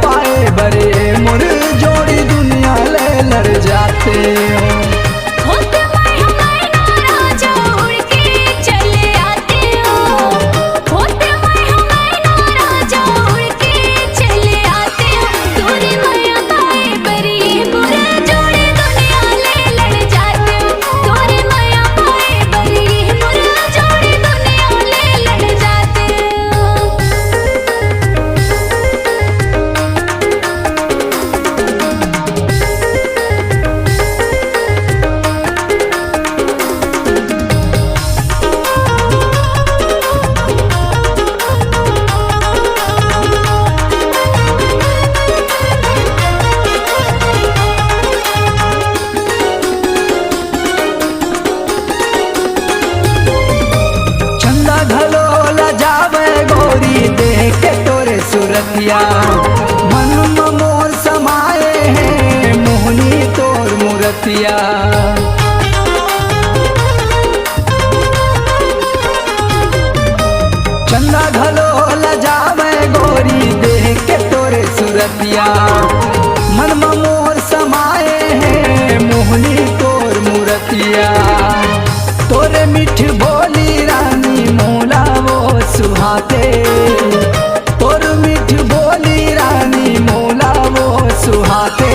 पाए बरे मुर जोड़ी दुनिया ले लड़ जाते हो। सूरतिया मन मोर समाए हैं मोहनी तोर मूर्तिया। चंदा घलो लजावे गोरी देख के तोरे सूरतिया मन मोर समाए हैं मोहनी तोर मूर्तिया। तोरे मीठ बोली रानी मोला वो सुहाते तोर मीठ बोली रानी मोला वो सुहाते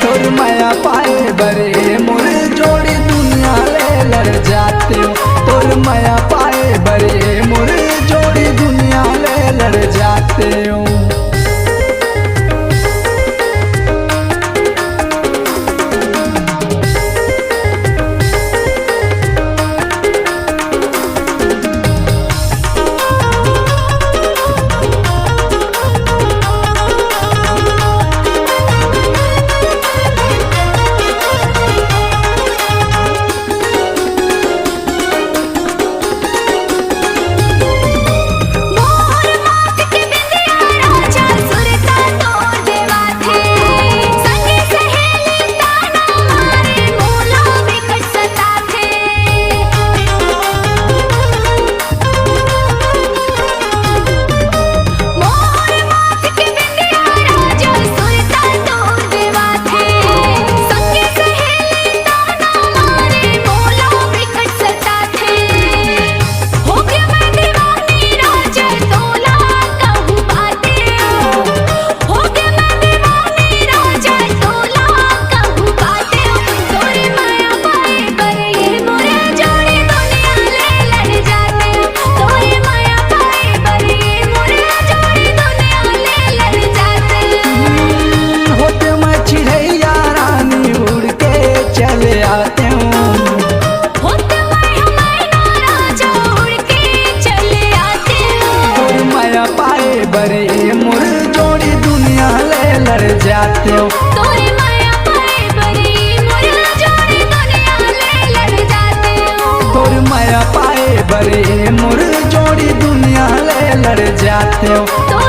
तोर माया पाए बरे मोर जोड़ी दुनिया ले लड़ जाते हो। तोर माया पाए बरे मोर जोड़ी दुनिया ले लड़ जाते हो। बरे मुर जोड़ी दुनिया ले लड़ जाते हो। तोरे माया पाए बरे मुर जोड़ी दुनिया ले लड़ जाते हो। तोर माया पाए बरे मुर जोड़ी दुनिया ले लड़ जाते हो।